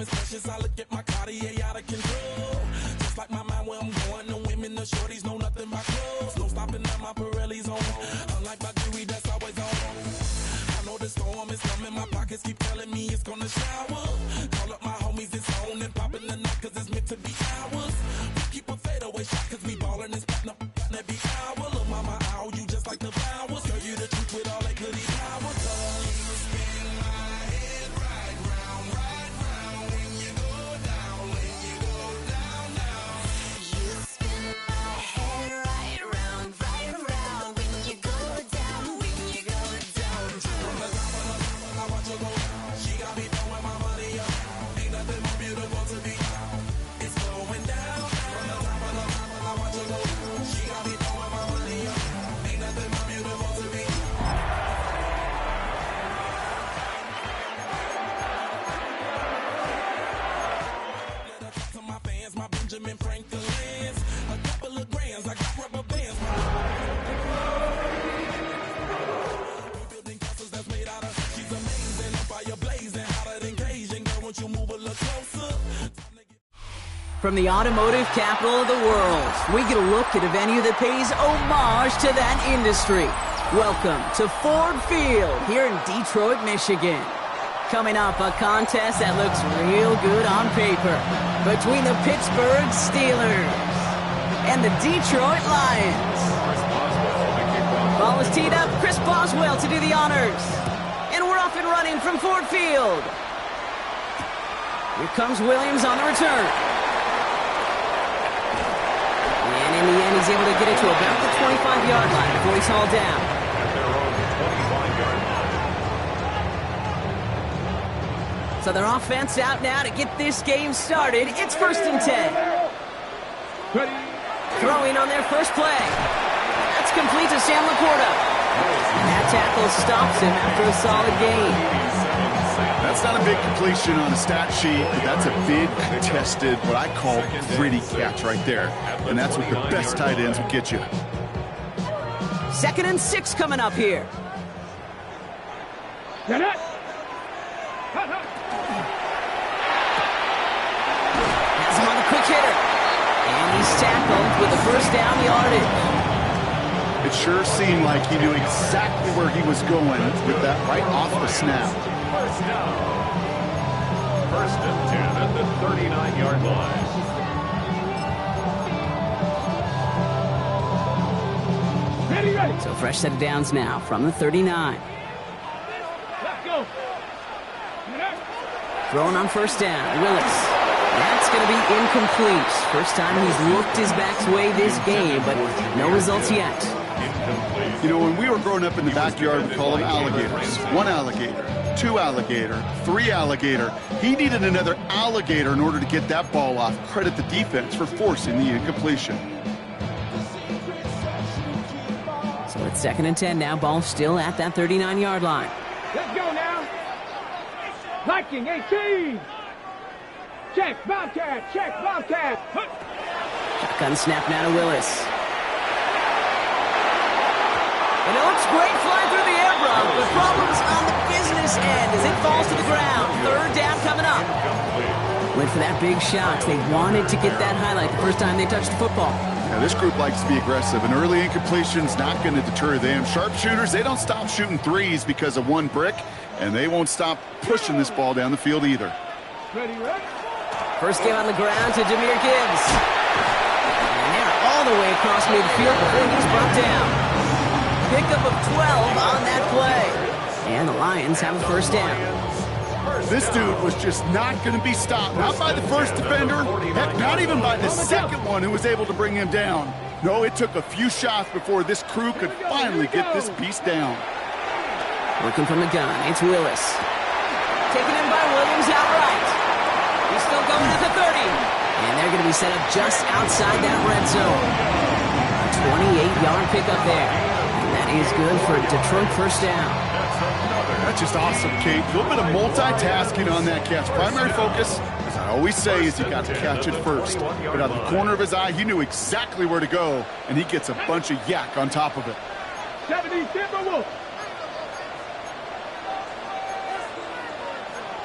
is precious. I look at my Cartier out of control. Just like my mind where I'm going. The women, the shorties know nothing but clothes. No stopping at my Pirelli's on. Unlike my jewelry that's always on. I know the storm is coming. My pockets keep telling me it's gonna shower. Call up my homies, it's on and popping the night 'cause it's meant to be ours. We keep a fadeaway shot 'cause we ballin' and spittin' up every hour. Look, mama, ow, you just like the flowers. Girl, you the truth with all that goody power. 'Cause you spin my head right round when you go down, when you go down, down. You spin my head right round when you go down, when you go down. From the top of I watch her go down. She got me throwing my money up. Ain't nothing more beautiful to be. It's going down. From the top of I watch her go down. She got me throwing my money up. Ain't nothing more beautiful to be. Let her talk to my fans, my Benjamin Franklin's. A couple of grands, I got rubber bands. We building castles that's made out of. She's amazing, on fire blazing, hotter than Cajun. Girl, won't you move a little closer? From the automotive capital of the world, we get a look at a venue that pays homage to that industry. Welcome to Ford Field here in Detroit, Michigan. Coming up, a contest that looks real good on paper between the Pittsburgh Steelers and the Detroit Lions. Ball is teed up, Chris Boswell to do the honors. And we're off and running from Ford Field. Here comes Williams on the return. And in the end, he's able to get it to about the 25-yard line before he's hauled down. So their offense out now to get this game started. It's 1st and 10. Throwing on their first play. That's complete to Sam Laporta. And that tackle stops him after a solid gain. That's not a big completion on the stat sheet, but that's a big contested, what I call gritty catch right there. And that's what the best tight ends will get you. 2nd and 6 coming up here. Has him on the quick hitter. And he's tackled with the first down yardage. It sure seemed like he knew exactly where he was going with that right off the snap. First down. 1st and 10 at the 39-yard line. So fresh set of downs now from the 39. Throwing on 1st down, Willis. That's going to be incomplete. First time he's looked his back's way this game, but no results yet. You know, when we were growing up in the backyard, we called them alligators. 1 alligator, 2 alligator, 3 alligator. He needed another alligator in order to get that ball off. Credit the defense for forcing the incompletion. So it's 2nd and 10 now. Ball still at that 39-yard line. Let's go now. Liking 18. Check, Bobcat, check, Bobcat. Shotgun snap now to Willis. And it looks great flying through the air, Brock, but problems on the business end as it falls to the ground. 3rd down coming up. Went for that big shot. They wanted to get that highlight the first time they touched the football. Now, this group likes to be aggressive, and early incompletion's not going to deter them. Sharpshooters, they don't stop shooting threes because of 1 brick, and they won't stop pushing this ball down the field either. First game on the ground to Jahmyr Gibbs. And they're all the way across midfield before he's brought down. Pickup of 12 on that play. And the Lions have a 1st down. This dude was just not going to be stopped. Not by the first defender. Heck, not even by the second one who was able to bring him down. No, it took a few shots before this crew could finally get this piece down. Working from the gun, it's Willis. Taken in by Williams outright. He's still going at the 30. And they're going to be set up just outside that red zone. A 28-yard pickup there. And that is good for a Detroit 1st down. That's just awesome, Kate. A little bit of multitasking on that catch. Primary focus, as I always say, is you got to catch it first. But out of the corner of his eye, he knew exactly where to go, and he gets a bunch of yak on top of it. 70 Timberwolves.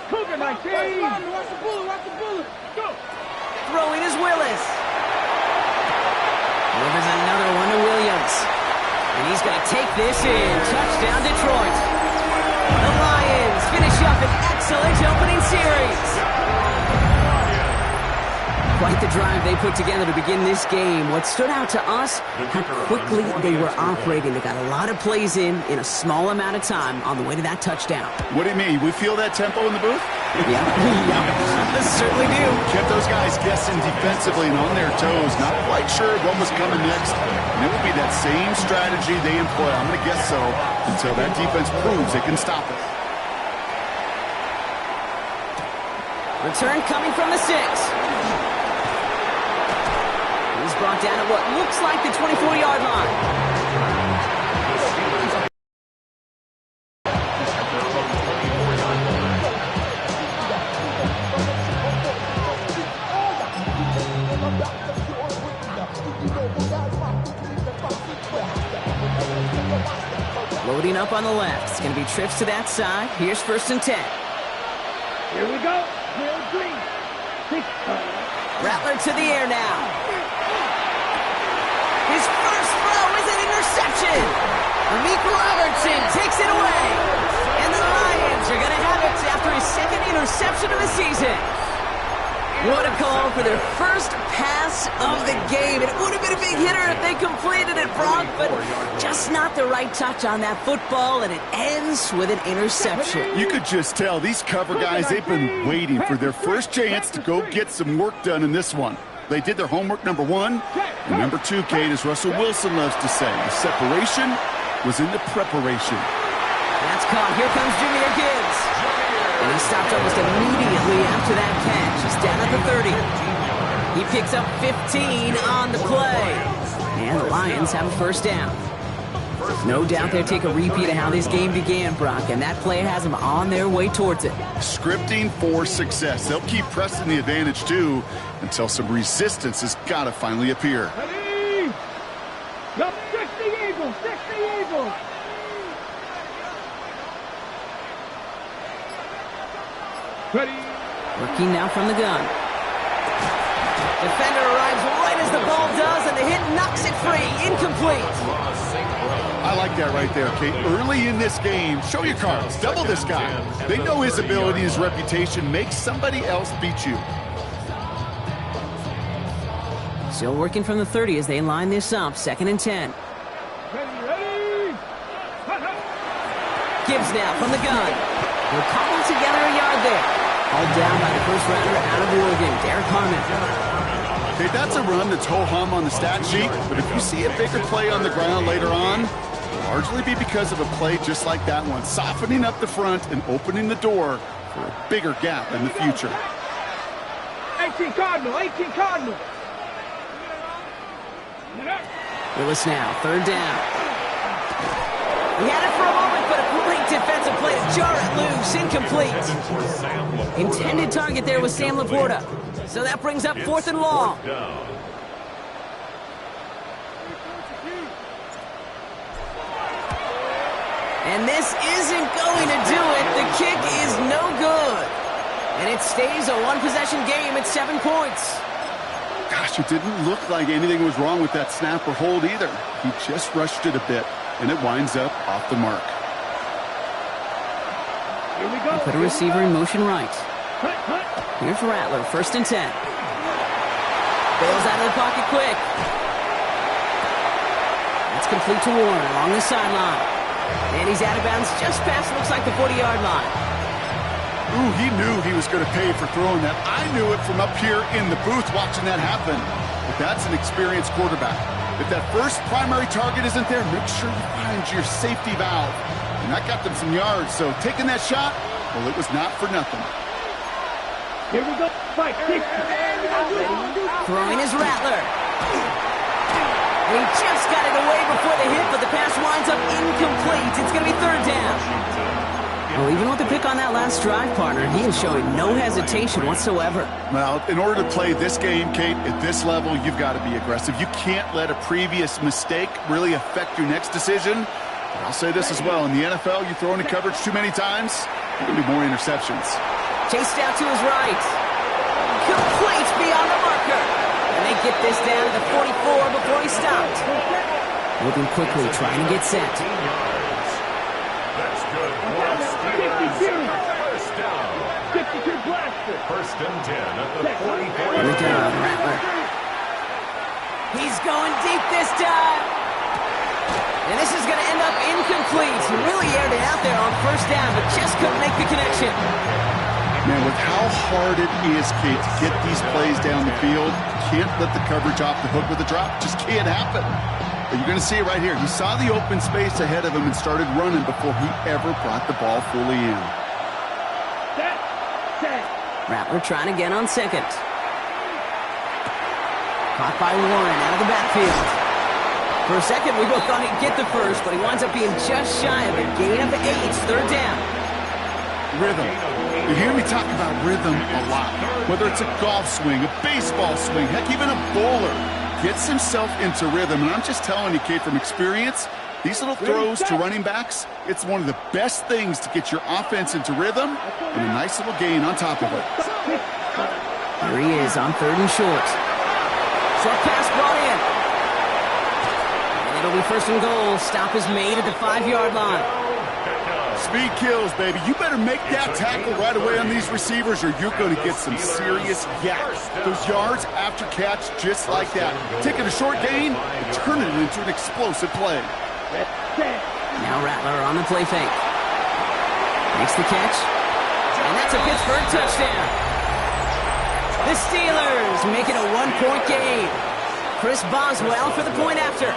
Cougar my team. Watch the bullet, watch the bullet. Go. Throwing is Willis. Delivers another one to Williams. And he's going to take this in. Touchdown, Detroit. The Lions finish up an excellent opening series. Quite the drive they put together to begin this game. What stood out to us, how quickly they were operating. They got a lot of plays in a small amount of time on the way to that touchdown. What do you mean? We feel that tempo in the booth? Yeah, certainly do. Kept those guys guessing defensively and on their toes, not quite sure what was coming next. And it will be that same strategy they employ, I'm going to guess so, until that defense proves they can stop it. Return coming from the 6. He's brought down at what looks like the 24-yard line. Loading up on the left. It's going to be trips to that side. Here's 1st and 10. Here we go. Rattler to the air now. His first throw is an interception. Meek Robertson takes it away. And the Lions are going to have it after his 2nd interception of the season. What a call for their first pass of the game. It would have been a big hitter if they completed it, Brock, but just not the right touch on that football, and it ends with an interception. You could just tell these cover guys, they've been waiting for their first chance to go get some work done in this one. They did their homework, number 1. And number 2, Kate, as Russell Wilson loves to say, the separation was in the preparation. That's caught. Here comes Jahmyr Gibbs. And he stopped almost immediately after that catch. He's down at the 30. He picks up 15 on the play. And the Lions have a 1st down. No doubt they'll take a repeat of how this game began, Brock, and that play has them on their way towards it. Scripting for success. They'll keep pressing the advantage, too, until some resistance has got to finally appear. Ready? Yup, 60 Eagles, 60 Eagles. Ready? Working now from the gun. Defender arrives right as the ball does, and the hit knocks it free. Incomplete. I like that right there, Kate. Early in this game, show your cards. Double this guy. They know his ability, his reputation. Make somebody else beat you. Still working from the 30 as they line this up. 2nd and 10. Ready? Gibbs now from the gun. They're calling together a yard there. All down by the 1st rounder out of Oregon, Derek Harmon. Okay, that's a run that's ho-hum on the stat sheet, but if you see a bigger play on the ground later on, it'll largely be because of a play just like that one, softening up the front and opening the door for a bigger gap in the future. 18 Cardinal, 18 Cardinal. Willis now, 3rd down. He had it for a moment, but a great defensive play to jar it loose. Incomplete. Intended target there was Sam Laporta. So that brings up 4th and long. And this isn't going to do it. The kick is no good. And it stays a 1-possession game at 7 points. Gosh, it didn't look like anything was wrong with that snap or hold either. He just rushed it a bit, and it winds up off the mark. Here we go. Put a receiver in motion right. Here's Rattler, 1st and 10. Bails out of the pocket quick. That's complete to Warren along the sideline. And he's out of bounds just past, looks like, the 40-yard line. Ooh, he knew he was going to pay for throwing that. I knew it from up here in the booth watching that happen. But that's an experienced quarterback. If that first primary target isn't there, make sure you find your safety valve. And that got them some yards, so taking that shot, well, it was not for nothing. Here we go. Fight. Throwing is Rattler. And he just got it away before the hit, but the pass winds up incomplete. It's going to be 3rd down. Well, even with the pick on that last drive, partner, he is showing no hesitation whatsoever. Well, in order to play this game, Kate, at this level, you've got to be aggressive. You can't let a previous mistake really affect your next decision. But I'll say this as well. In the NFL, you throw into coverage too many times, there can be more interceptions. Chased out to his right. Complete beyond the marker. And they get this down to the 44 before he stopped. Moving quickly, trying to get set. That's good. 52. First down. 52 blaster. First and 10 at the 44. Here we go, Rattler. He's going deep this time. And this is going to end up incomplete. He really aired it out there on first down, but just couldn't make the connection. Man, with how hard it is, Kate, to get these plays down the field, can't let the coverage off the hook with a drop. Just can't happen. But you're going to see it right here. He saw the open space ahead of him and started running before he ever brought the ball fully in. Set. Rattler trying again on second. Caught by Warren out of the backfield. For a second, we both thought he'd get the first, but he winds up being just shy of a gain of 8. Third down. Rhythm. You hear me talk about rhythm a lot. Whether it's a golf swing, a baseball swing, heck, even a bowler gets himself into rhythm. And I'm just telling you, Kate, from experience, these little throws to running backs, it's one of the best things to get your offense into rhythm and a nice little gain on top of it. Here he is on third and short. Short pass brought in. And it'll be first and goal. Stop is made at the 5-yard line. Speed kills, baby. You better make that tackle right away on these receivers or you're going to get some serious yak. Those yards after catch just like that. Taking a short gain and turning it into an explosive play. Now Rattler on the play fake. Makes the catch. And that's a Pittsburgh touchdown. The Steelers make it a 1-point game. Chris Boswell for the point after.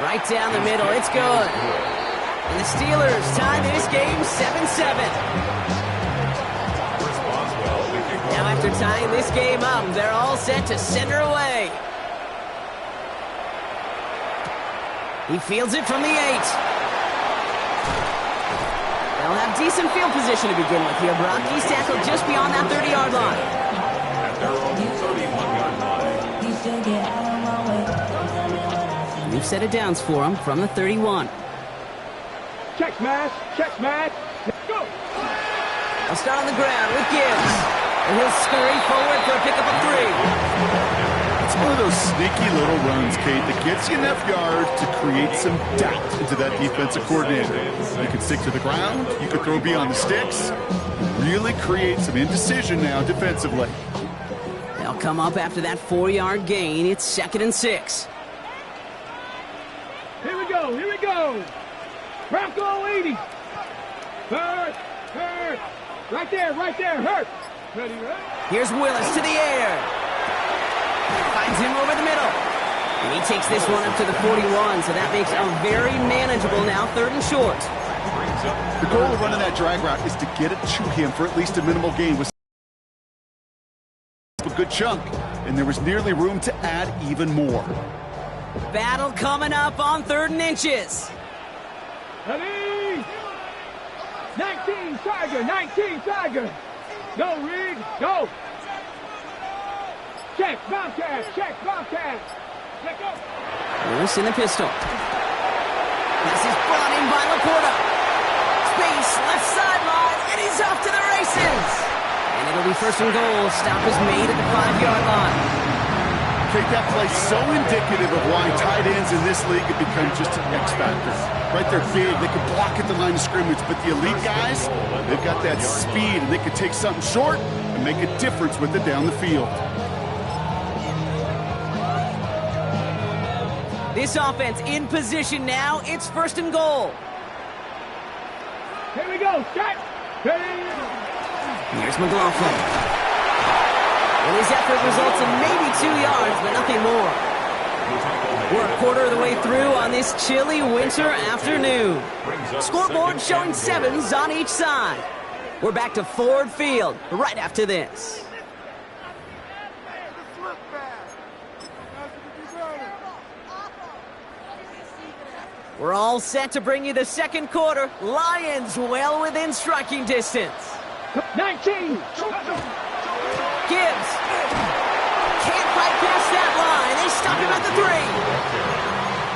Right down the middle, it's good. And the Steelers tie this game 7-7. Now after tying this game up, they're all set to send her away. He fields it from the 8. They'll have decent field position to begin with here. He's tackled just beyond that 30-yard line. At their own 31-yard line. We've set it downs for him from the 31. Check smash. Go. I'll start on the ground with Gibbs. And he'll scurry forward for a pickup of 3. It's one of those sneaky little runs, Kate, that gets you enough yards to create some doubt into that defensive coordinator. You can stick to the ground, you can throw beyond the sticks, really create some indecision now defensively. They'll come up after that 4-yard gain. It's 2nd and 6. Here we go. Bronco 80. Hurt. Right there, hurt. Ready. Here's Willis to the air. Finds him over the middle. And he takes this one up to the 41, so that makes a very manageable now 3rd and short. The goal of running that drag route is to get it to him for at least a minimal gain with a good chunk, and there was nearly room to add even more. Battle coming up on 3rd and inches. Ready. 19 Tiger. Go, Reed, go. Check, Bobcat. Check up. Willis in the pistol. This is brought in by Laporta. Space, left sideline, and he's off to the races. And it'll be 1st and goal. Stop is made at the 5-yard line. Kate, that play so indicative of why tight ends in this league have become just an X factor. Right, they're big, they can block at the line of scrimmage, but the elite guys, they've got that speed, and they can take something short and make a difference with it down the field. This offense in position now. It's 1st and goal. Here we go. Check. Here's McLaughlin. Well, his effort results in maybe 2 yards, but nothing more. We're a quarter of the way through on this chilly winter afternoon. Scoreboard showing 7s on each side. We're back to Ford Field right after this. We're all set to bring you the 2nd quarter. Lions well within striking distance. 19. Gibbs can't fight past that line. They stop him at the 3.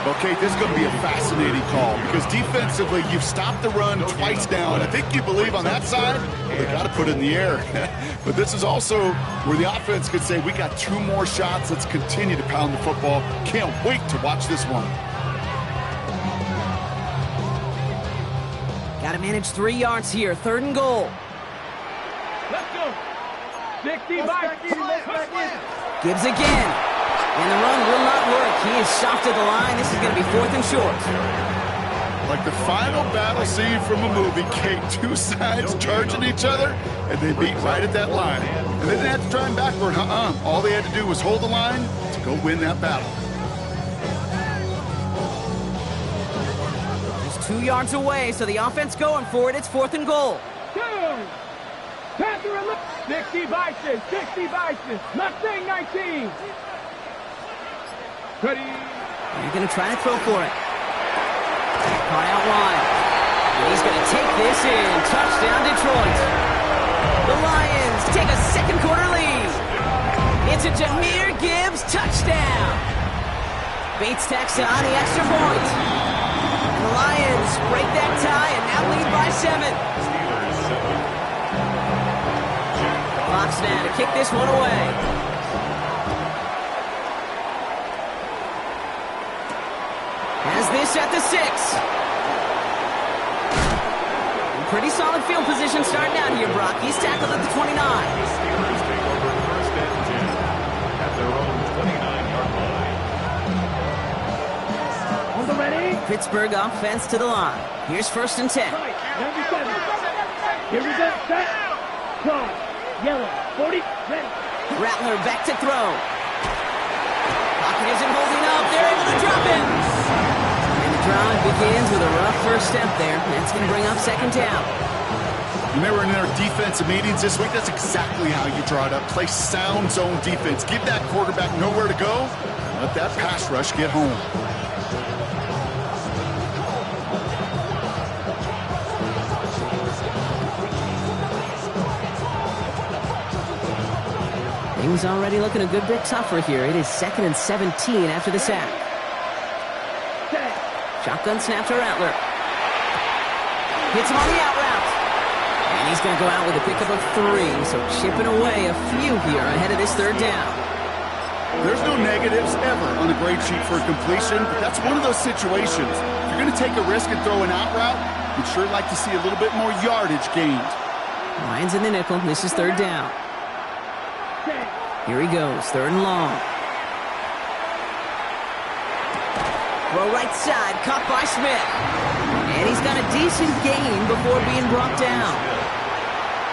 Okay, this is going to be a fascinating call because defensively, you've stopped the run twice now, and I think you believe on that side, they got to put it in the air. But this is also where the offense could say, we got 2 more shots. Let's continue to pound the football. Can't wait to watch this one. Got to manage 3 yards here. 3rd and goal. Let's go. 60 by 60. Gibbs again. And the run will not work. He is shot to the line. This is going to be 4th and short. Like the final battle scene from a movie, Kate, 2 sides charging each other, and they beat right at that line. And they didn't have to try and backward, All they had to do was hold the line to go win that battle. Just 2 yards away, so the offense going for it. It's 4th and goal. 2. Panther and 60 Bison. 60 Bison. Mustang 19. Ready. You're going to try to throw for it. Caught out wide. And he's going to take this in. Touchdown, Detroit. The Lions take a second quarter lead. It's a Jahmyr Gibbs touchdown. Bates tacks on the extra point. And the Lions break that tie and now lead by 7. Fox now to kick this one away. Has this at the 6. Pretty solid field position starting out here, Brock. He's tackled at the 29. The Steelers take over 1st and 10 at their own 29-yard line. On the ready. Pittsburgh offense to the line. Here's 1st and 10. Right. 97. Here we go. Set. Go. Yellow. 40. Ready. Rattler back to throw. Pocket isn't holding up. They're able to drop him. And the drive begins with a rough first step there. That's going to bring up 2nd down. When they were in their defensive meetings this week, that's exactly how you draw it up. Play sound zone defense. Give that quarterback nowhere to go. Let that pass rush get home. Things already looking a good bit tougher here. It is 2nd and 17 after the sack. Shotgun snap to Rattler. Hits him on the out route. And he's going to go out with a pickup of 3. So chipping away a few here ahead of this 3rd down. There's no negatives ever on a grade sheet for a completion, but that's one of those situations. If you're going to take a risk and throw an out route, you'd sure like to see a little bit more yardage gained. Lions in the nickel. This is 3rd down. Here he goes. 3rd and long. Throw right side. Caught by Smith. And he's got a decent gain before being brought down.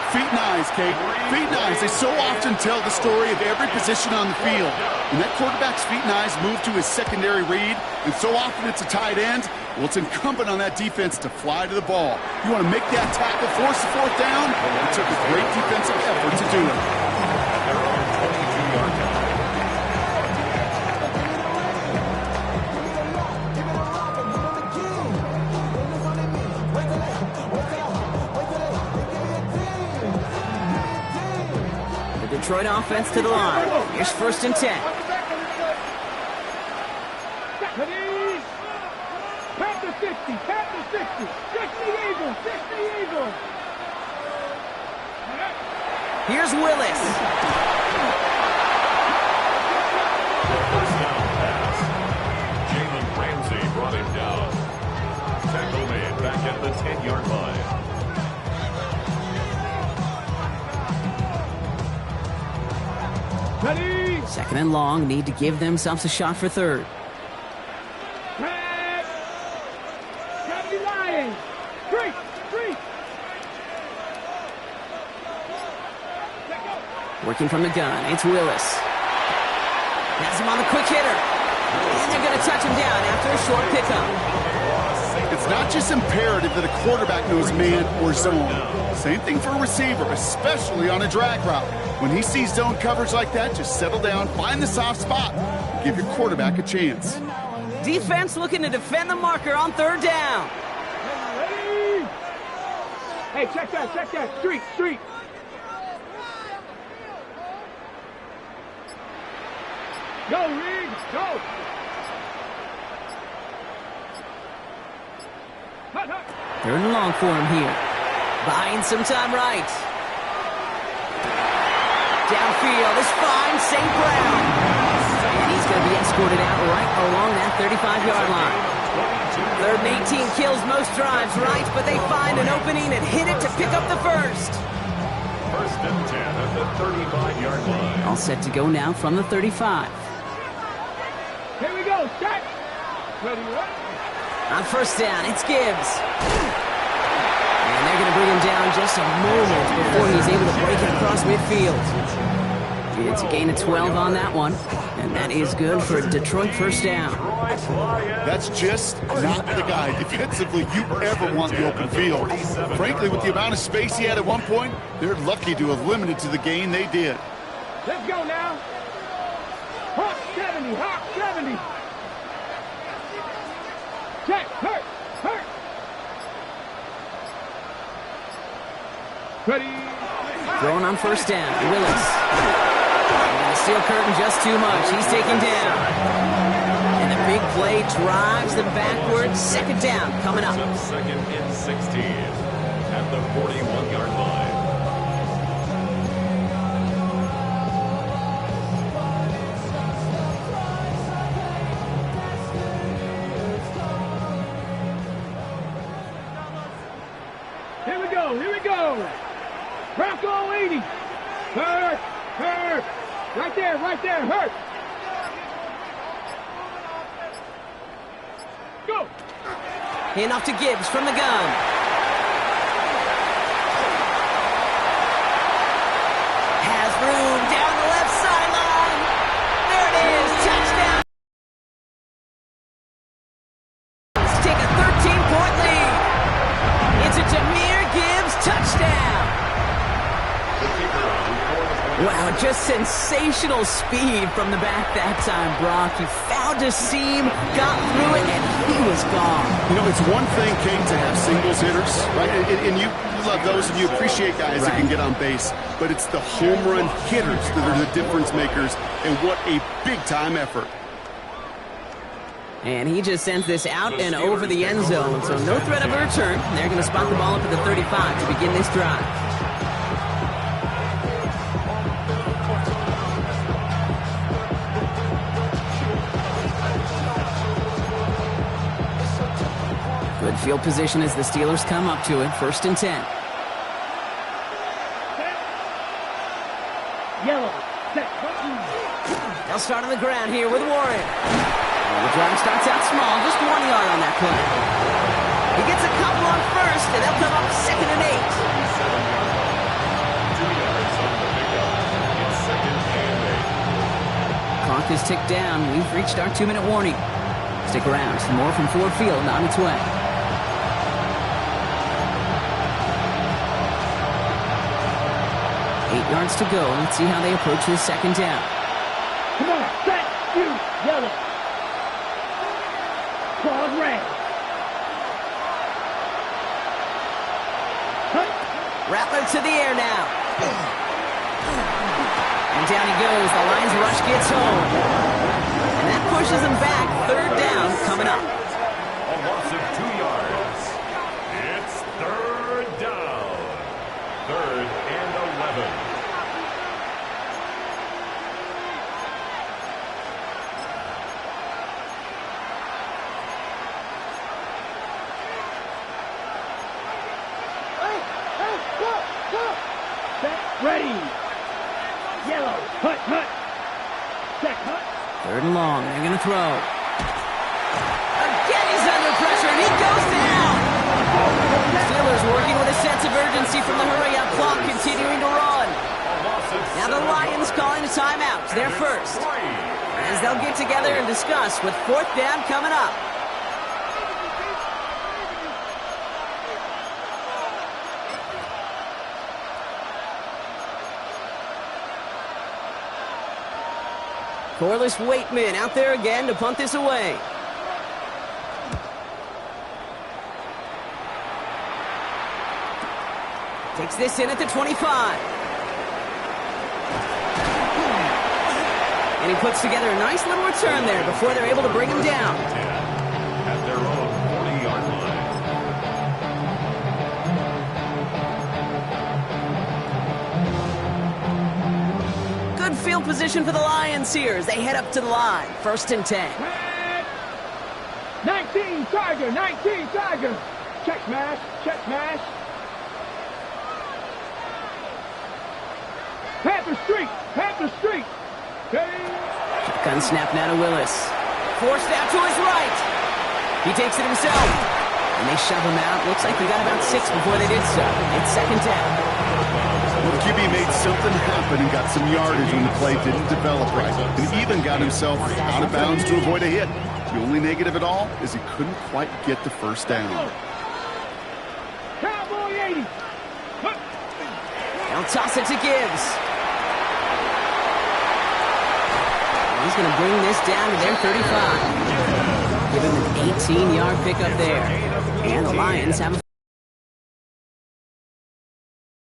Feet and eyes, Kate. Feet and eyes. They so often tell the story of every position on the field. When that quarterback's feet and eyes move to his secondary read, and so often it's a tight end, well, it's incumbent on that defense to fly to the ball. You want to make that tackle, force the 4th down? It took a great defensive effort to do it. Their own 22-yard line. Detroit offense to the line. Here's 1st and 10. Panther 60. Panther 60. 60 Eagles. 60 Eagles. Here's Willis. First down pass. Jalen Ramsey brought him down. Tackle made back at the 10-yard line. Ready. 2nd and long. Need to give themselves a shot for 3rd. Red. Ready Lions. 3. 3. Working from the gun. It's Willis. Has him on the quick hitter. And they're going to touch him down after a short pickup. It's not just imperative that a quarterback knows man or zone. Same thing for a receiver, especially on a drag route. When he sees zone coverage like that, just settle down, find the soft spot, and give your quarterback a chance. Defense looking to defend the marker on 3rd down. Ready. Hey, check that. Check that. Street. Street. Go, Reed. Go. Third and long for him here. Buying some time right. Downfield is fine, St. Brown. And he's going to be escorted out right along that 35-yard line. Third and 18 kills most drives, right? But they find an opening and hit it to pick up the first. First and 10 at the 35-yard line. All set to go now from the 35. Here we go, set. Ready, what? On first down, it's Gibbs. And they're going to bring him down just a moment before he's able to break it across midfield. It's a gain of 12 on that one. And that is good for a Detroit first down. That's just not the guy defensively you ever want in the open field. Frankly, with the amount of space he had at one point, they're lucky to have limited to the gain they did. Let's go now. Hawk 70, Hawk 70. Check, hurt. Ready. Throwing on first down, Willis. And the steel curtain just too much. He's taken down. And the big play drives them backwards. Second down coming up. Second and 16 at the 41-yard line. Here we go. Bronco 80. Hurt. Right there, hurt. Go. Hand off to Gibbs from the gun. Has room down the left sideline. There it is, touchdown. Let's take a 13-point lead. It's a Jahmyr Gibbs touchdown. Wow, just sensational speed from the back that time, Brock. He found a seam, got through it, and he was gone. You know, it's one thing, Kate, to have singles hitters, right? And you love those, and you appreciate guys that can get on base. But it's the home run hitters that are the difference makers, and what a big-time effort. And he just sends this out and over the end zone, so no threat of a return. They're going to spot the ball up at the 35 to begin this drive. Good field position as the Steelers come up to it. First and 10. Yellow. Set. They'll start on the ground here with Warren. Well, the drive starts out small, just 1 yard on that play. He gets a couple on first, and they'll come up second and 8. 2 yards on the pickup. It's second and 8. Clock is ticked down. We've reached our 2-minute warning. Stick around. Some more from Ford Field on its way. Eight yards to go. Let's see how they approach this second down. Come on, set, you, yellow. Claws red. Rattler to the air now. And down he goes. The Lions rush gets home. And that pushes him back. Third down coming up. A loss of 2 yards. It's third down. Third and 11. Set, ready. Yellow, hut. Set, hut. Third and long. They're going to throw. Again, he's under pressure, and he goes down. Steelers working with a sense of urgency from the hurry-up clock, continuing to run. Now the Lions calling a timeout. They're first. As they'll get together and discuss with fourth down coming up. Corliss Waitman out there again to punt this away. Takes this in at the 25. And he puts together a nice little return there before they're able to bring him down. At their own 40-yard line. Good field position for the Lions here as they head up to the line. 1st and 10. 19 Tiger, 19 Tiger. Check smash, check smash. Panther Street, Panther Street. Shotgun snap now to Willis. Forced out to his right. He takes it himself. And they shove him out. Looks like they got about 6 before they did so. It's 2nd down. Well, the QB made something happen and got some yardage when the play didn't develop right. And even got himself out of bounds to avoid a hit. The only negative at all is he couldn't quite get the 1st down. Cowboy 80. They'll toss it to Gibbs. He's going to bring this down to their 35. Give him an 18-yard pickup there. And the Lions have a...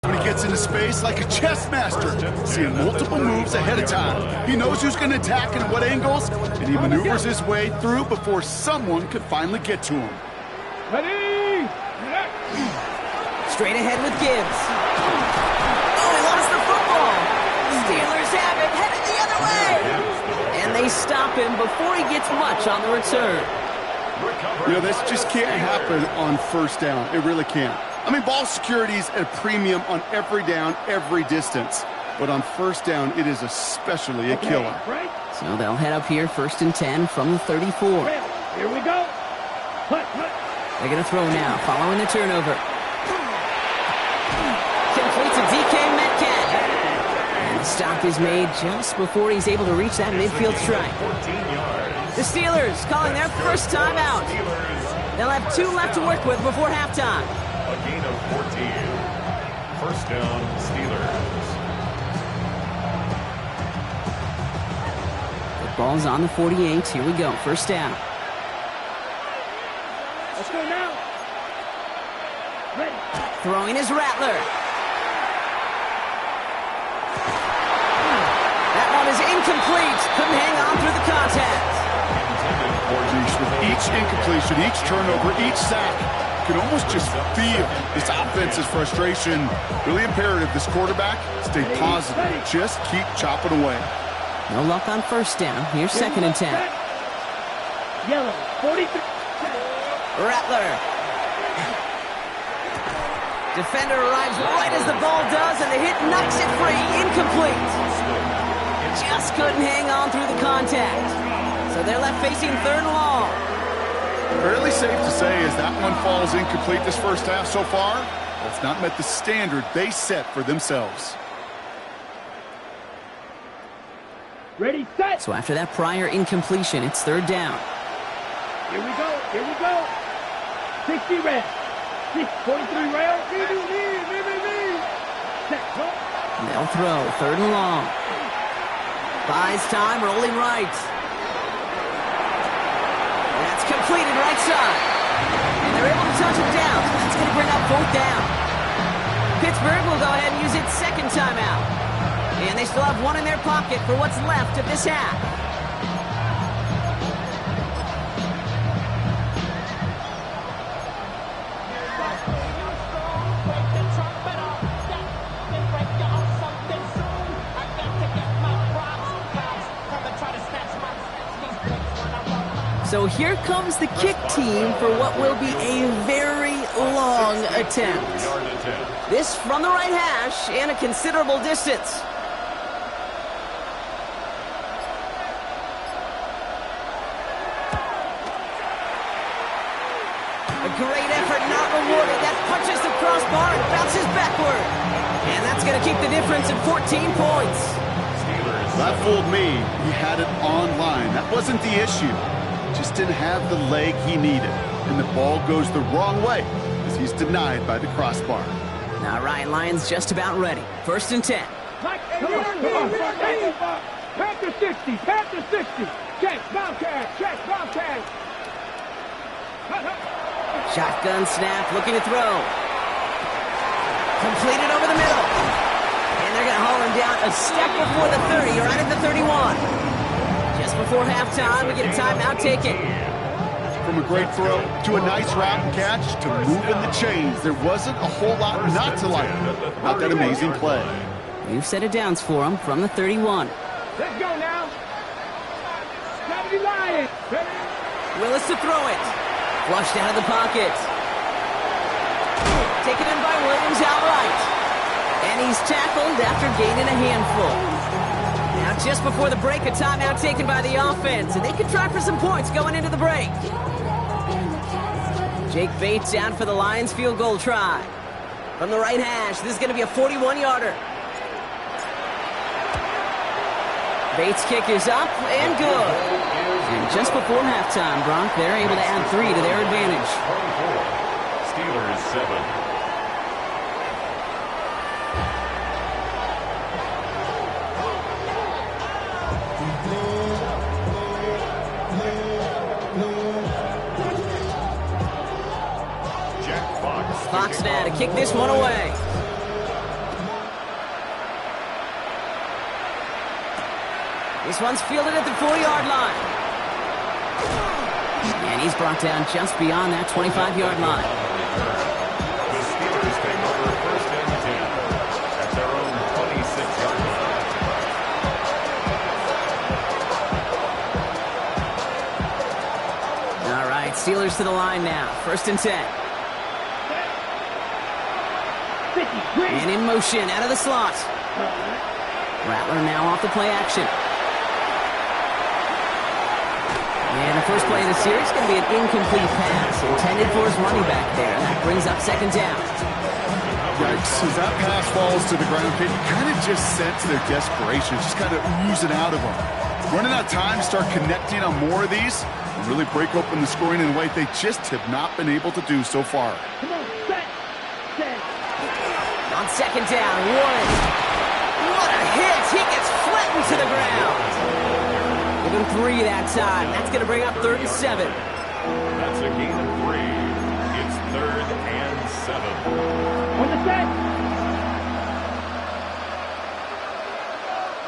When he gets into space like a chess master, seeing multiple moves ahead of time. He knows who's going to attack and at what angles, and he maneuvers his way through before someone could finally get to him. Ready? Straight ahead with Gibbs. Oh, he lost the football. Steelers have it, headed the other way. And they stop him before he gets much on the return. You know, this just can't happen on 1st down. It really can't. I mean, ball security is at a premium on every down, every distance. But on 1st down, it is especially a killer. So they'll head up here, 1st and 10 from the 34. Here we go. They're going to throw now, following the turnover. Complete to DK Metcalf. And the stop is made just before he's able to reach that midfield strike. The Steelers calling their 1st timeout. They'll have 2 left to work with before halftime. A gain of 14. 1st down, Steelers. The ball's on the 48. Here we go. 1st down. Let's go now. Ready. Throwing is Rattler. That one is incomplete. Couldn't hang on through the contact. With each incompletion, each turnover, each sack, you can almost just feel this offense's frustration. Really imperative this quarterback stay positive. Just keep chopping away. No luck on 1st down. Here's 2nd and 10. Yellow, 43. Rattler. Defender arrives right as the ball does, and the hit knocks it free. Incomplete. Just couldn't hang on through the contact. So they're left facing 3rd and long. Fairly safe to say as that one falls incomplete this 1st half so far, it's not met the standard they set for themselves. Ready, set. So after that prior incompletion, it's 3rd down. Here we go, here we go. 60 red. 43 rail. Set, go. And they'll throw 3rd and long. Buys time, rolling right. That's completed right side. And they're able to touch him down. So that's going to bring up 4th down. Pittsburgh will go ahead and use its 2nd timeout. And they still have 1 in their pocket for what's left of this half. So here comes the kick team for what will be a very long attempt. This from the right hash and a considerable distance. A great effort not rewarded. That punches the crossbar and bounces backward. And that's going to keep the difference at 14 points. That fooled me. He had it online. That wasn't the issue. Just didn't have the leg he needed. And the ball goes the wrong way as he's denied by the crossbar. Now Ryan Lyons just about ready. 1st and 10. Come on. Panther 60, Panther 60. Check, Bobcat, check, Bobcat. Shotgun snap, looking to throw. Completed over the middle. And they're going to haul him down a step before the 30, right at the 31. Just before halftime, we get a timeout taken. From a great throw to a nice route and catch to moving the chains, there wasn't a whole lot not to like about that amazing play. New set of downs for him from the 31. Let's go now. Time to be lying. Willis to throw it. Flushed out of the pocket. Taken in by Williams outright. And he's tackled after gaining a handful. Now just before the break, a timeout taken by the offense. And they could try for some points going into the break. Jake Bates out for the Lions field goal try. From the right hash, this is going to be a 41-yarder. Bates' kick is up and good. And just before halftime, Bronk, they're able to add 3 to their advantage. 24. Steelers 7. Fox now to kick this one away. This one's fielded at the 4-yard line. And he's brought down just beyond that 25-yard line. The Steelers take over 1st and 10 at their own 26-yard line. All right, Steelers to the line now. 1st and 10. And in motion, out of the slot. Rattler now off the play action. And the first play of the series is going to be an incomplete pass intended for his running back there. And that brings up 2nd down. Yikes. As that pass falls to the ground, you kind of just sense their desperation. Just kind of oozing out of them. Running out of time to start connecting on more of these and really break open the scoring in a way they just have not been able to do so far. Come on, set. On 2nd down, Warren. What a hit! He gets flattened to the ground. Give him 3 that time. That's going to bring up 3rd and 7. That's a gain of 3. It's 3rd and 7. On the set.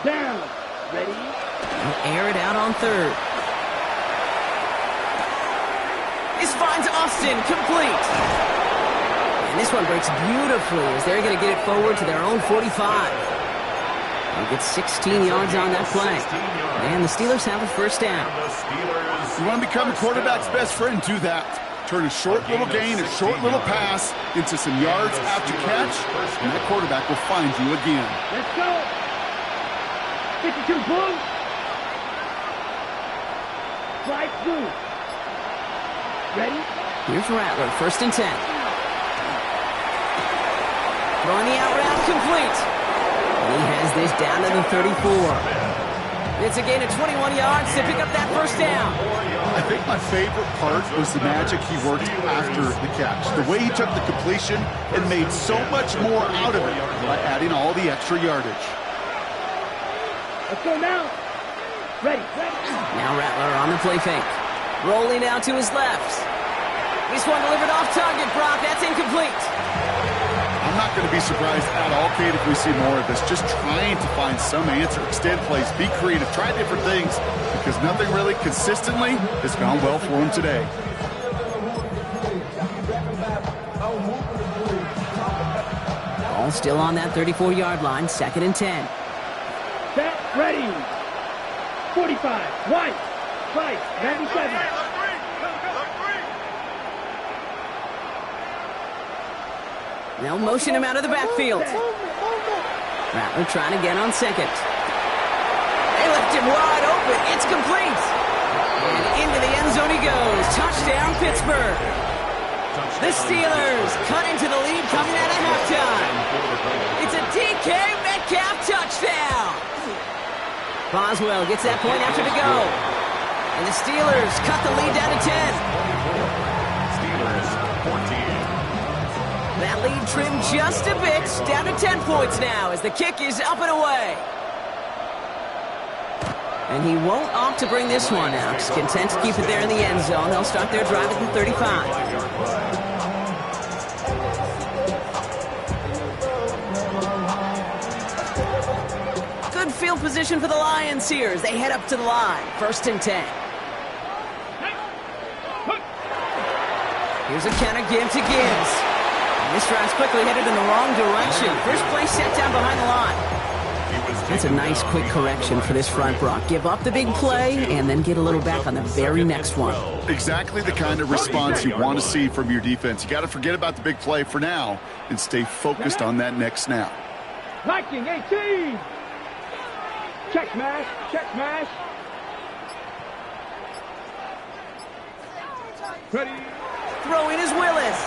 Down. Ready? He'll air it out on 3rd. This finds Austin complete. And this one breaks beautifully as they're going to get it forward to their own 45. They'll get 16 yards on that play. And the Steelers have a 1st down. You want to become a quarterback's best friend? Do that. Turn a short little gain, a short little pass into some yards after catch, and that quarterback will find you again. Let's go. 52 blue. Right through. Ready? Here's Rattler, 1st and 10. Throwing the out route complete. He has this down to the 34. It's a gain of 21 yards to pick up that 1st down. I think my favorite part was the magic he worked after the catch. The way he took the completion and made so much more out of it by adding all the extra yardage. Let's go now. Ready. Now Rattler on the play fake. Rolling out to his left. This one delivered off target, Brock. That's incomplete. I'm not going to be surprised at all, Kate, if we see more of this. Just trying to find some answer, extend plays, be creative, try different things, because nothing really consistently has gone well for him today. All still on that 34-yard line, 2nd and 10. Set. Ready. 45. White. Right. 97. They'll motion him out of the backfield. Rattler trying again on 2nd. They left him wide open. It's complete. And into the end zone he goes. Touchdown, Pittsburgh. The Steelers cut into the lead coming out of halftime. It's a DK Metcalf touchdown. Boswell gets that point after to go. And the Steelers cut the lead down to 10. Steelers 14. That lead trimmed just a bit, down to 10 points now as the kick is up and away. And he won't opt to bring this one out. He's content to keep it there in the end zone. They'll start their drive at the 35. Good field position for the Lions here as they head up to the line. 1st and 10. Here's a counter give to Gibbs. This drive's quickly headed in the wrong direction. First play set down behind the line. That's a nice quick correction for this front, Brock. Give up the big play and then get a little back on the very next one. Exactly the kind of response you want to see from your defense. You got to forget about the big play for now and stay focused on that next snap. Liking 18. Check smash. Check smash. Ready. Throwing is Willis.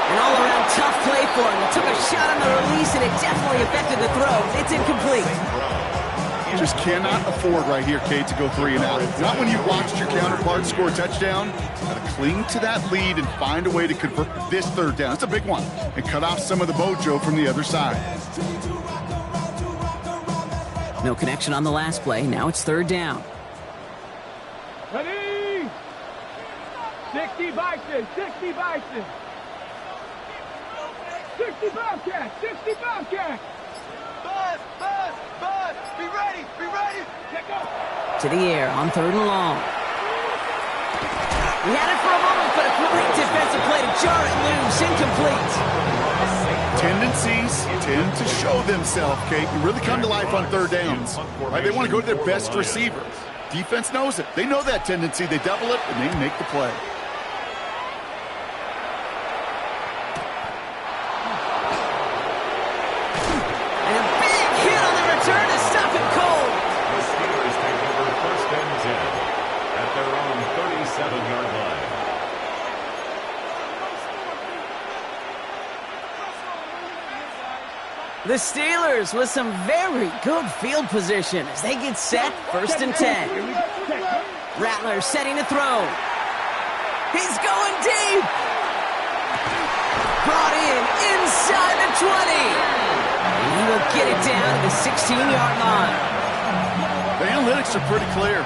An all-around tough play for him. He took a shot on the release, and it definitely affected the throw. It's incomplete. Just cannot afford right here, Kate, to go 3 and out. Not when you watched your counterpart score a touchdown. Got to cling to that lead and find a way to convert this 3rd down. It's a big one. And cut off some of the mojo from the other side. No connection on the last play. Now it's 3rd down. Ready. 60 Bison. 60 Bison. 60 Bobcats. 60 Bobcats. Buzz, buzz, buzz. Be ready, be ready. Check up. To the air on 3rd and long. He had it for a moment, but a great defensive play to jar it loose. Incomplete. Tendencies tend to show themselves, Kate, and really come to life on 3rd downs. Right? They want to go to their best receiver. Defense knows it. They know that tendency. They double it, and they make the play. And a big hit on the return to stop him cold. The Steelers take over 1st and 10 at their own 37-yard line. The Steelers with some very good field position as they get set, 1st and 10. Rattler setting to throw. He's going deep. Brought in inside the 20. And he will get it down to the 16-yard line. The analytics are pretty clear.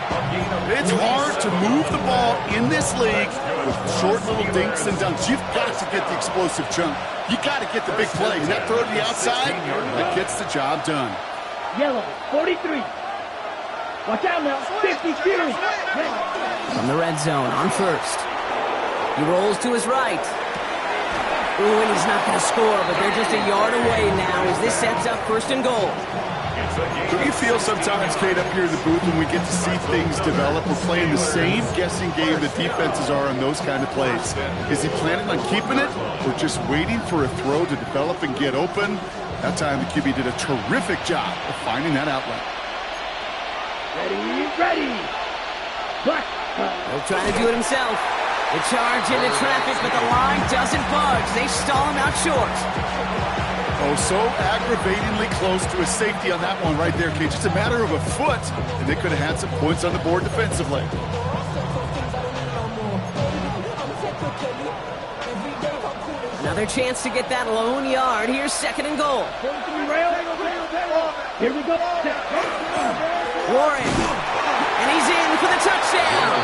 It's hard to move the ball in this league with short little dinks and dunks. You've got to get the explosive chunk. You got to get the big play. And that throw to the outside, that gets the job done. Yellow. 43. Watch out now. 52. From the red zone on 1st. He rolls to his right. Ooh, and he's not going to score, but they're just a yard away now as this sets up 1st and goal. Do you feel sometimes, Kate, up here in the booth when we get to see things develop, we're playing the same guessing game that defenses are on those kind of plays? Is he planning on keeping it or just waiting for a throw to develop and get open? That time the QB did a terrific job of finding that outlet. Ready, ready. Black. He'll try to do it himself. The charge into traffic, but the line doesn't budge. They stall him out short. Oh, so aggravatingly close to a safety on that one right there, Kate. Just a matter of a foot, and they could have had some points on the board defensively. Another chance to get that lone yard. Here's 2nd and goal. Here we go. Warren. And he's in for the touchdown.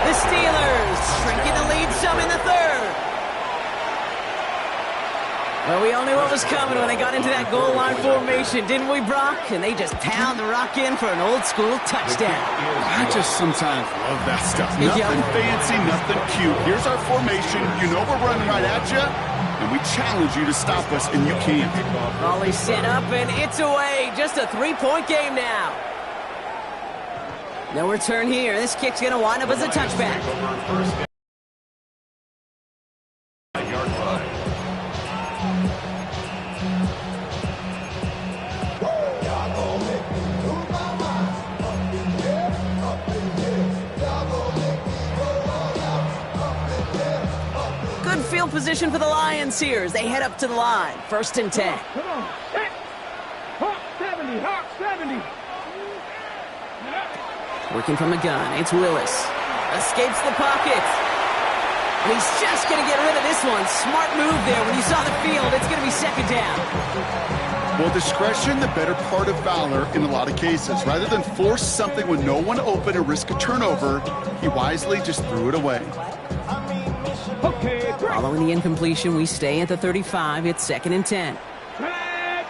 The Steelers shrinking the lead some in the 3rd. Well, we all knew what was coming when they got into that goal line formation, didn't we, Brock? And they just pound the rock in for an old-school touchdown. I just sometimes love that stuff. Nothing fancy, nothing cute. Here's our formation. You know we're running right at you, and we challenge you to stop us, and you can't. Volley set up, and it's away. Just a 3-point game now. No return here. This kick's going to wind up as a touchback. Good field position for the Lions here as they head up to the line. 1st and 10. Come on. Hey. Hawk 70. Hawk 70. Working from the gun, it's Willis. Escapes the pocket. And he's just going to get rid of this one. Smart move there. When you saw the field, it's going to be 2nd down. Well, discretion, the better part of valor in a lot of cases. Rather than force something with no one open and risk a turnover, he wisely just threw it away. Okay, great. Following the incompletion, we stay at the 35. It's 2nd and 10. Red.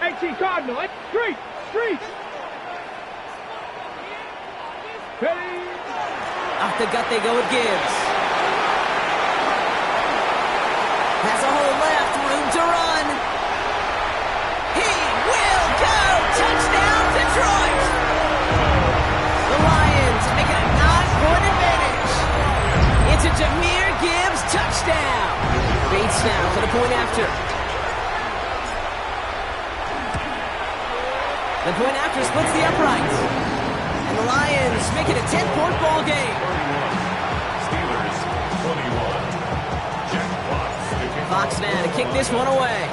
18 Cardinal. It's street. Street. Ready. Off the gut they go with Gibbs. Has a hole left, room to run. first down. Bates now for the point after. The point after splits the uprights. And the Lions make it a 10-point ball game. Steelers 21. Jack Fox to kick Fox now to kick this one away.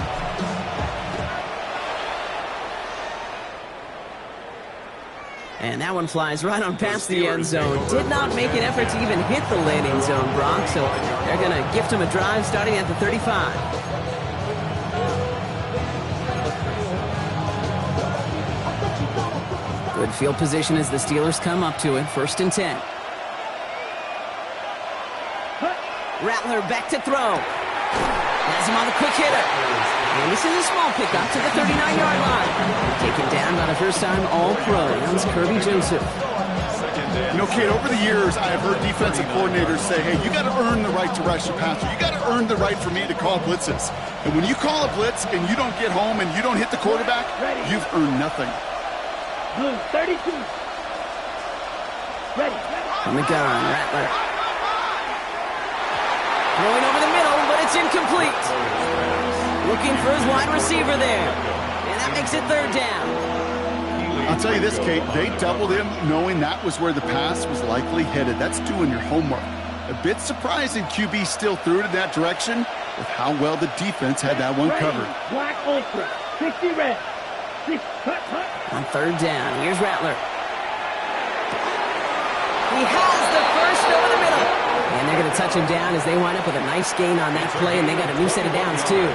And that one flies right on past the end zone. Did not make an effort to even hit the landing zone, Brock. So they're going to gift him a drive starting at the 35. Good field position as the Steelers come up to it. 1st and 10. Rattler back to throw. Has him on the quick hitter. And this is a small pickup to the 39-yard line. Taken down by the first-time All-Pro. That's Kirby Joseph. You know, Kate, over the years, I have heard defensive coordinators say, hey, you got to earn the right to rush the passer. You got to earn the right for me to call blitzes. And when you call a blitz and you don't get home and you don't hit the quarterback, you've earned nothing. Blue 32. Ready. From the gun, Rattler. Throwing over the middle, but it's incomplete. Looking for his wide receiver there. And that makes it 3rd down. I'll tell you this, Kate, they doubled him knowing that was where the pass was likely headed. That's doing your homework. A bit surprising QB still threw it in that direction with how well the defense had that one covered. Black ultra. 60 red. 6 cut. On 3rd down, here's Rattler. He has the first over the middle. And they're going to touch him down as they wind up with a nice gain on that play, and they got a new set of downs, too.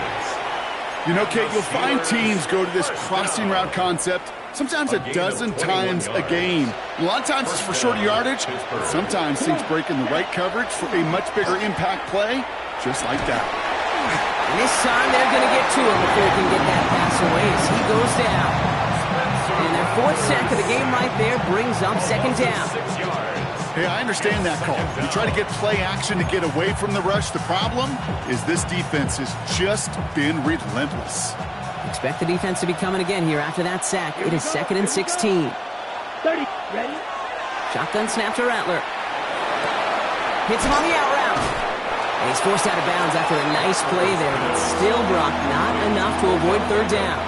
You know, Kate, you'll find teams go to this crossing route concept sometimes a dozen times a game. A lot of times it's for short yardage, but sometimes things break in the right coverage for a much bigger impact play, just like that. And this time they're going to get to him before he can get that pass away as he goes down. And their 4th sack of the game right there brings up 2nd down. 6 yards. Hey, I understand that call. You try to get play action to get away from the rush. The problem is this defense has just been relentless. Expect the defense to be coming again here after that sack. It is 2nd and 16. 30. Ready. Shotgun snap to Rattler. Hits him on the out route. And he's forced out of bounds after a nice play there, but still, Brock, not enough to avoid 3rd down.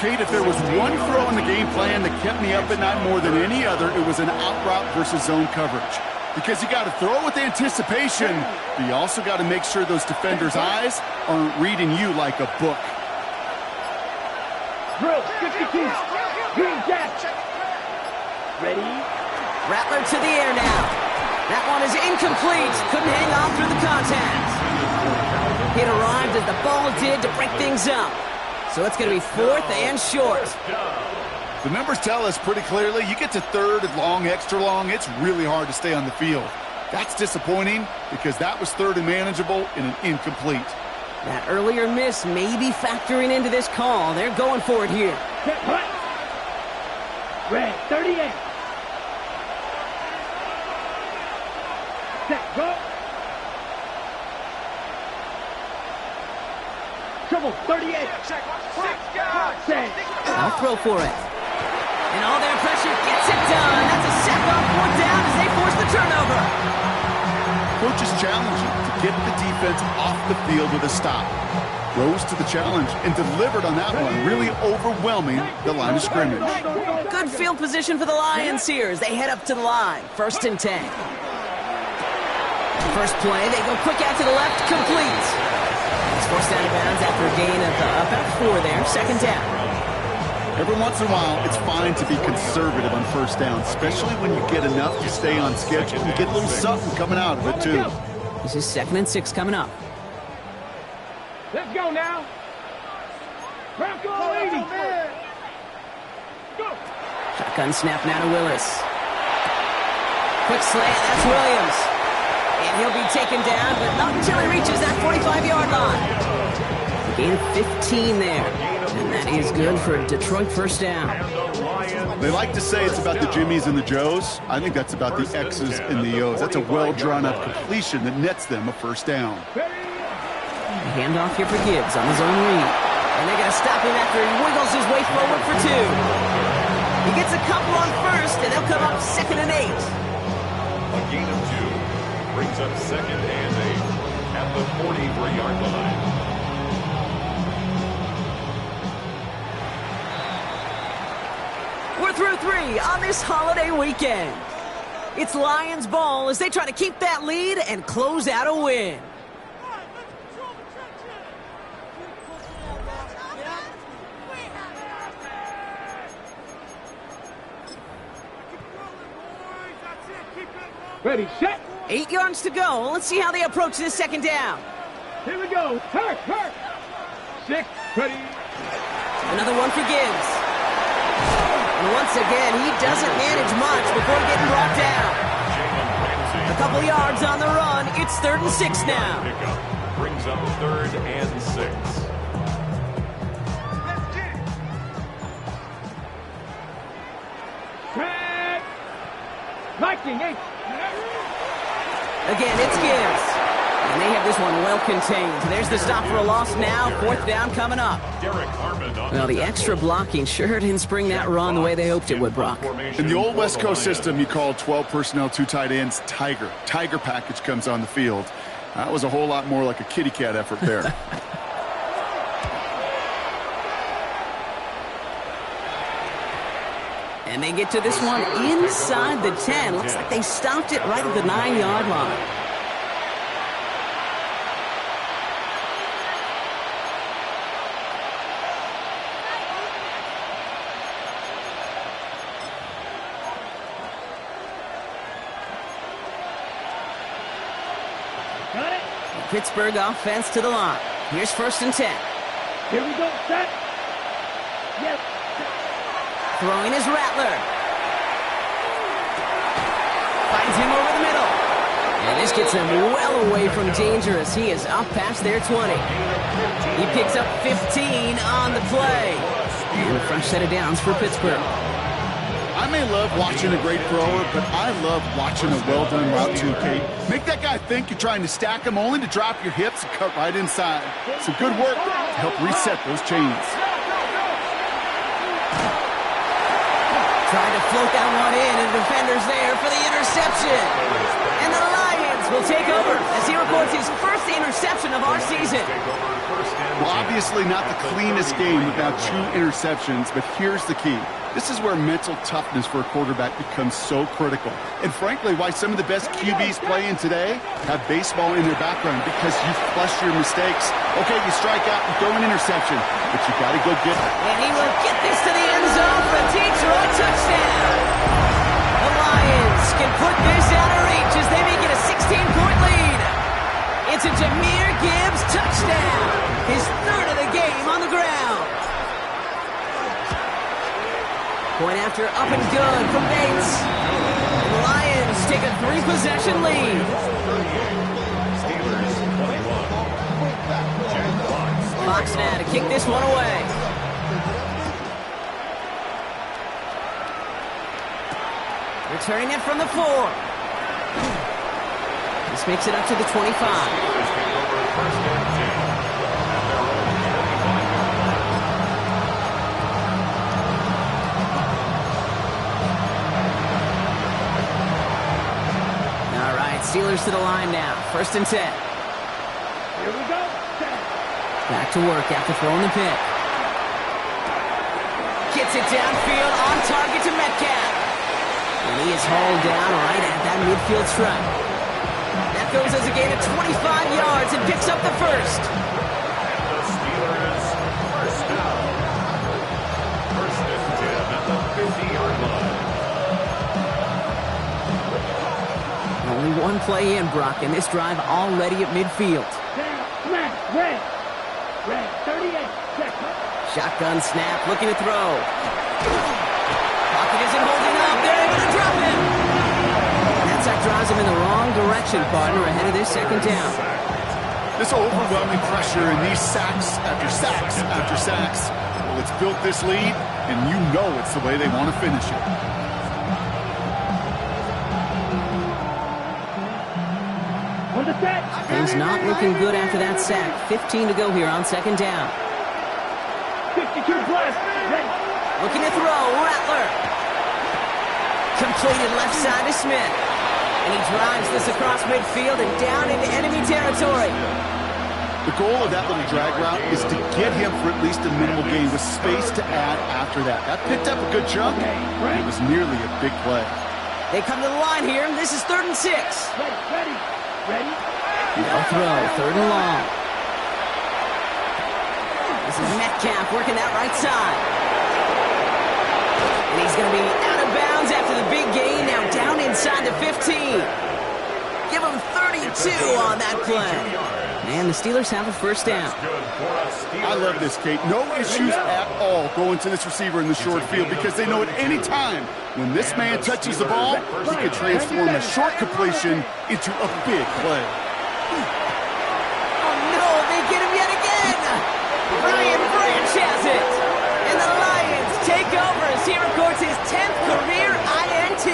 Kate, if there was one throw in the game plan that kept me up at night more than any other, it was an out route versus zone coverage. Because you got to throw with anticipation, but you also got to make sure those defenders' eyes aren't reading you like a book. Drill 52. Green jack. Ready. Rattler to the air now. That one is incomplete. Couldn't hang on through the contact. It arrived as the ball did to break things up. So it's going to be 4th and short. The numbers tell us pretty clearly, you get to 3rd and long, extra long, it's really hard to stay on the field. That's disappointing because that was 3rd and manageable in an incomplete. That earlier miss may be factoring into this call. They're going for it here. Set hut. Red 38. Set go. Triple 38. Set. I'll throw for it. And all their pressure gets it done. That's a sack on 4th down as they force the turnover. Coach is challenging to get the defense off the field with a stop. Rose to the challenge and delivered on that one, really overwhelming the line of scrimmage. Good field position for the Lions here as they head up to the line. 1st and 10. First play, they go quick out to the left, complete. He's forced out of bounds after a gain of about 4 there. 2nd down. Every once in a while, it's fine to be conservative on 1st down, especially when you get enough to stay on schedule and get a little something coming out of it, too. This is 2nd and 6 coming up. Let's go now. Bronco 80. Go. Shotgun snap now to Willis. Quick slant, that's Williams. And he'll be taken down, but not until he reaches that 45-yard line. Gain of 15 there. And that is good for a Detroit 1st down. They like to say it's about the Jimmies and the Joes. I think that's about the X's and the O's. That's a well-drawn-up completion that nets them a 1st down. Handoff here for Gibbs on his own read. And they're going to stop him after he wiggles his way forward for 2. He gets a couple on 1st, and they'll come up 2nd and 8. A gain of 2 brings up 2nd and 8. at the 43-yard line. We're through 3 on this holiday weekend. It's Lions ball as they try to keep that lead and close out a win. Ready, set. 8 yards to go. Let's see how they approach this second down. Here we go. Hurt. 6, ready. Another one for Gibbs. And once again, he doesn't manage much before getting brought down. A couple yards on the run. It's 3rd and 6 now. Pickup brings up 3rd and 6. Track. Viking 8. Again, it's Gibbs. And they have this one well contained. There's the stop for a loss now. 4th down coming up. Derek Harmon on Well, the extra blocking sure didn't spring that run the way they hoped it would, Brock. In the old West Coast system, you called 12 personnel, 2 tight ends, Tiger. Tiger package comes on the field. That was a whole lot more like a kitty cat effort there. And they get to this one inside the 10. Looks like they stopped it right at the 9-yard line. Got it. Pittsburgh offense to the line. Here's 1st and 10. Here we go. Set. Yes. Throwing is Rattler. Finds him over the middle. And this gets him well away from danger as he is up past their 20. He picks up 15 on the play. And a fresh set of downs for Pittsburgh. I may love watching a great thrower, but I love watching a well-done route too, Kate. Make that guy think you're trying to stack him only to drop your hips and cut right inside. Some good work to help reset those chains. Trying to float that one in, and the defender's there for the interception. And the Lions will take over as he records his first interception of our season. Well, obviously not the cleanest game without 2 interceptions, but here's the key. This is where mental toughness for a quarterback becomes so critical. And frankly, why some of the best QBs playing today have baseball in their background, because you flush your mistakes. Okay, you strike out and throw an interception, but you got to go get it. And he will get this to the end zone for a Detroit touchdown. The Lions can put this out of reach as they make it a 16-point lead. It's a Jahmyr Gibbs touchdown. His 3rd of the game on the ground. Point after up and good from Bates. And the Lions take a 3-possession lead. Fox now to kick this one away. Returning it from the 4. This makes it up to the 25. Steelers to the line now. 1st and 10. Here we go. Set. Back to work after throwing the pick. Gets it downfield on target to Metcalf. And he is hauled down right at that midfield stripe. That goes as a gain of 25 yards and picks up the 1st. And the Steelers first down. 1st and 10 at the 50-yard line. Only one play in, Brock, and this drive already at midfield. Down. Smash. Red. 38. Check. Shotgun snap, looking to throw. Pocket isn't holding up. They're able to drop him. That sack drives him in the wrong direction, partner, ahead of this 2nd down. This overwhelming pressure and these sacks after sacks after sacks. Well, it's built this lead, and you know it's the way they want to finish it. On the set. Things not looking good after that sack. 15 to go here on 2nd down. 52 plus. Ready. Looking to throw, Rattler. Completed left side to Smith. And he drives this across midfield and down into enemy territory. The goal of that little drag route is to get him for at least a minimal gain with space to add after that. That picked up a good chunk. It was nearly a big play. They come to the line here. This is 3rd and 6. Ready. No throw, 3rd and long. This is Metcalf working that right side. And he's going to be out of bounds after the big gain. Now down inside the 15. Give him 32 on that play. And the Steelers have a first down. I love this, Kate. No issues at all going to this receiver in the short field because they know at any time when this man touches the ball, he can transform a short completion into a big play. Oh, no, they get him yet again. Brian Branch has it. And the Lions take over as he records his 10th career INT.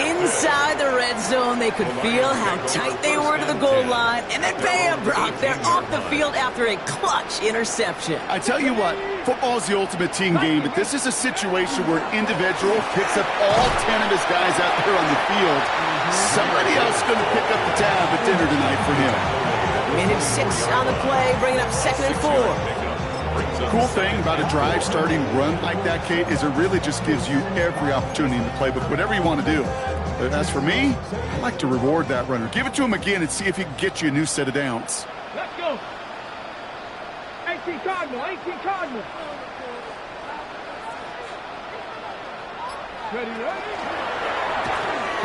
Inside the red zone, they could feel how tight they were to the goal line. And then bam, Brock, they're off the field after a clutch interception. I tell you what, football is the ultimate team game, but this is a situation where an individual picks up all 10 of his guys out there on the field. Somebody else is going to pick up the tab at dinner tonight for him. Minute 6 on the play, bringing up 2nd and 4. Cool thing about a drive starting run like that, Kate, is it really just gives you every opportunity in the playbook, whatever you want to do. But as for me, I like to reward that runner. Give it to him again and see if he can get you a new set of downs. Let's go. 18 Cardinal. Ready.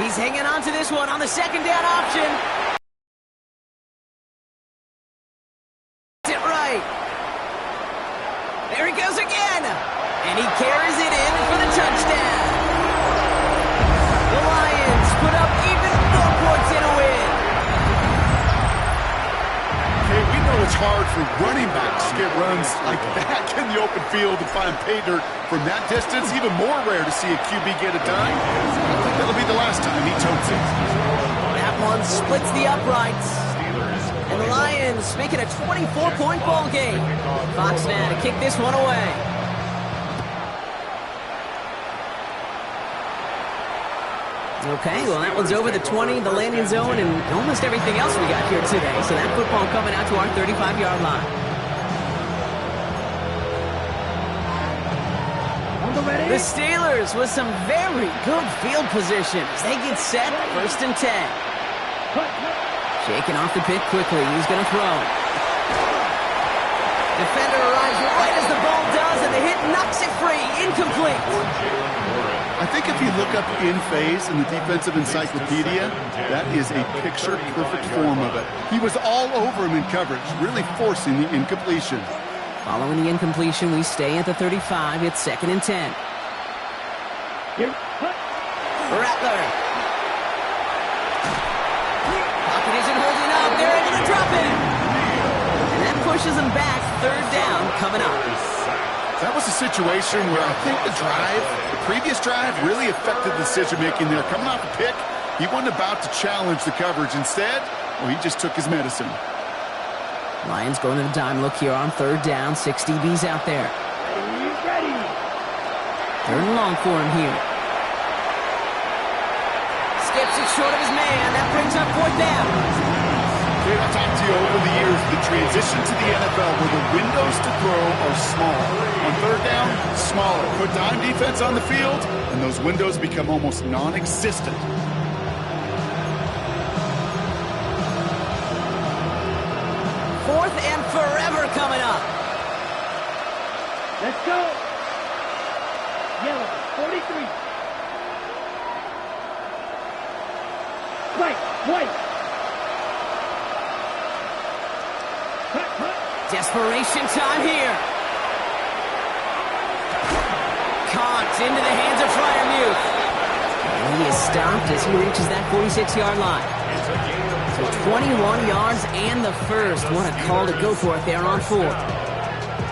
He's hanging on to this one on the 2nd down option. It right. There he goes again. And he carries it in for the touchdown. The Lions put up even more points in a win. Hey, we know it's hard for running backs to get runs like that in the open field and find pay dirt from that distance. Even more rare to see a QB get it done. I think that'll be the last time he totes it. That one splits the uprights. And the Lions make it a 24-point ball game. Fox now to kick this one away. Okay, well, that one's over the 20, the landing zone, and almost everything else we got here today. So that football coming out to our 35-yard line. The Steelers with some very good field position as they get set, 1st and 10. Shaking off the pick quickly. He's going to throw. Defender arrives right as the ball does, and the hit knocks it free. Incomplete. I think if you look up in phase in the defensive encyclopedia, that is a picture-perfect form of it. He was all over him in coverage, really forcing the incompletion. Following the incompletion, we stay at the 35. It's 2nd and 10. Rattler. Pocket isn't holding up. They're able to drop it. And that pushes them back. 3rd down coming up. That was a situation where I think the previous drive really affected the decision-making there. Coming off a pick, he wasn't about to challenge the coverage. Instead, well, he just took his medicine. Lions going to the dime look here on 3rd down. 6 DBs out there. Ready. 3rd and long for him here. Skips it short of his man. That brings up 4th down. I've talked to you over the years, the transition to the NFL where the windows to throw are small. On 3rd down, smaller. Put dime defense on the field, and those windows become almost non-existent. 4th and forever coming up. Let's go. Yellow, 43. White. Desperation time here. Caught into the hands of Freiermuth. And he is stopped as he reaches that 46-yard line. So 21 yards and the first. What a call to go for it there on 4.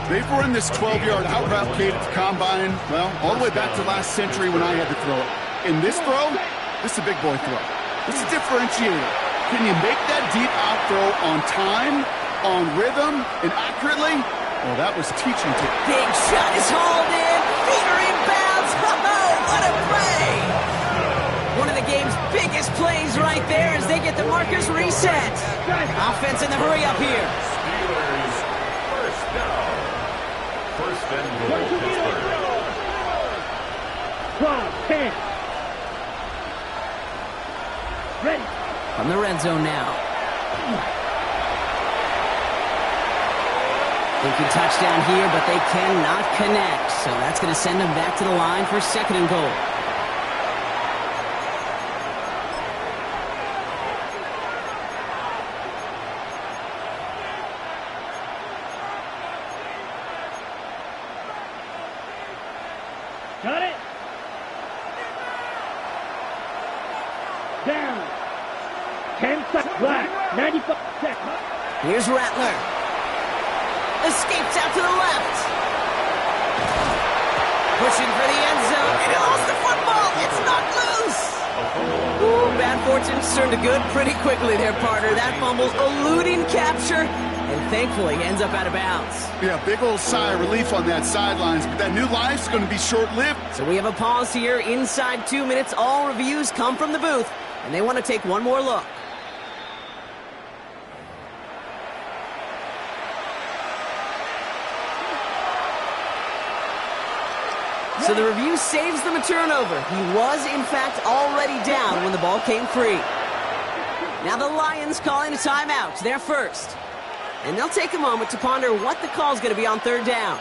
They've run this 12-yard out route, Kate, at the combine, well, all the way back to last century when I had to throw it. In this throw, this is a big boy throw. This is a differentiator. Can you make that deep out throw on time, on rhythm, and accurately? Well, that was teaching to. Big shot is hauled in. Feet are inbounds. Oh, what a play! One of the game's biggest offense in the hurry up here. Steelers first down. First and goal, Pittsburgh. 12, 10. Ready. From the red zone now. Thinking touchdown here, but they cannot connect. So that's going to send them back to the line for second and goal. Got it. Down. 10 seconds. Black. 95 seconds. Here's Rattler. Escapes out to the left. Pushing for the end zone. And he lost the football. It's not loose. Ooh, bad fortunes turned to good pretty quickly there, partner. That fumble eluding capture and thankfully ends up out of bounds. Yeah, big old sigh of relief on that sidelines, but that new life's going to be short-lived. So we have a pause here. Inside 2 minutes, all reviews come from the booth, and they want to take one more look. So the review saves them a turnover. He was, in fact, already down when the ball came free. Now the Lions calling a timeout. They're first. And they'll take a moment to ponder what the call is going to be on third down.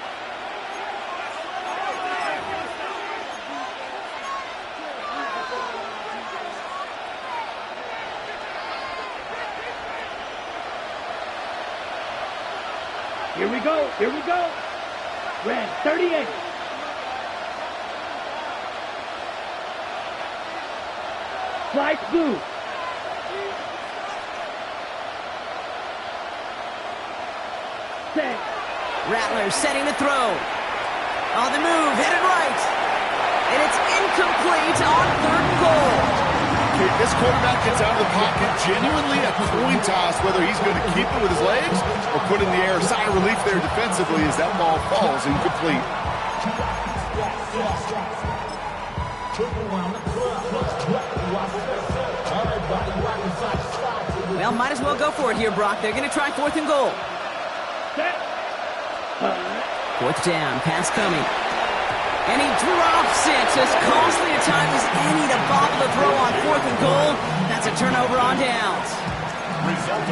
Here we go. Here we go. Red 38. Slice blue. Set. Rattler setting to throw. On the move, headed right. And it's incomplete on third and goal. Okay, this quarterback gets out of the pocket genuinely a coin toss, whether he's going to keep it with his legs or put in the air. Sigh of relief there defensively as that ball falls incomplete. Well, might as well go for it here, Brock. They're going to try fourth and goal. Set. Fourth down, pass coming. And he drops it. As costly a time as any to bobble the throw on fourth and goal. That's a turnover on downs.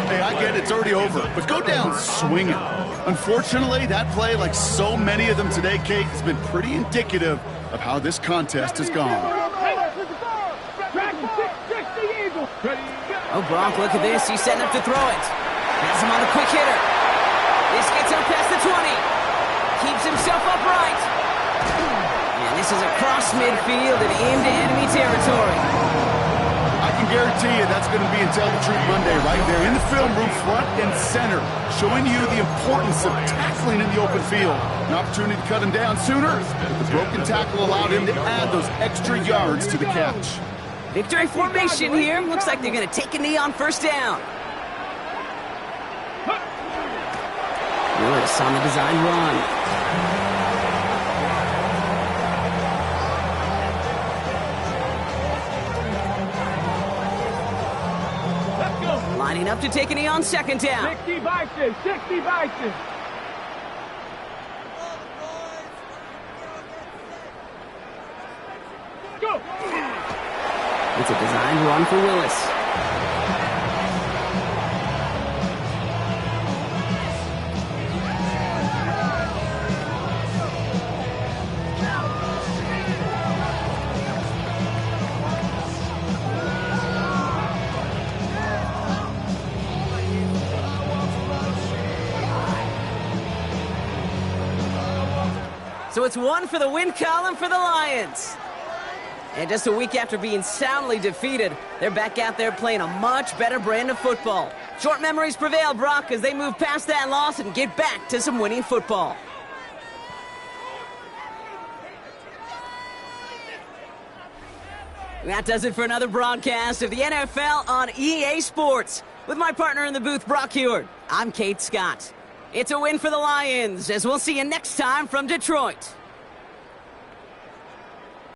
Hey, I get it, it's already over, but go down swinging. Unfortunately, that play, like so many of them today, Kate, has been pretty indicative of how this contest has gone. Oh, Brock, look at this. He's setting up to throw it. Has him on the quick hitter. This gets up past the 20. Keeps himself upright. And this is across midfield and into enemy territory. I can guarantee you that's going to be in Tell the Truth Monday right there in the film room, front and center, showing you the importance of tackling in the open field. An opportunity to cut him down sooner, but the broken tackle allowed him to add those extra yards to the catch. Victory formation here. Looks like they're going to take a knee on first down. Lewis on the design run. Lining up to take a knee on second down. 60 Bison. 60 Bison. Go. It's a designed run for Willis. So it's one for the win column for the Lions. And just a week after being soundly defeated, they're back out there playing a much better brand of football. Short memories prevail, Brock, as they move past that loss and get back to some winning football. That does it for another broadcast of the NFL on EA Sports. With my partner in the booth, Brock Heward, I'm Kate Scott. It's a win for the Lions, as we'll see you next time from Detroit.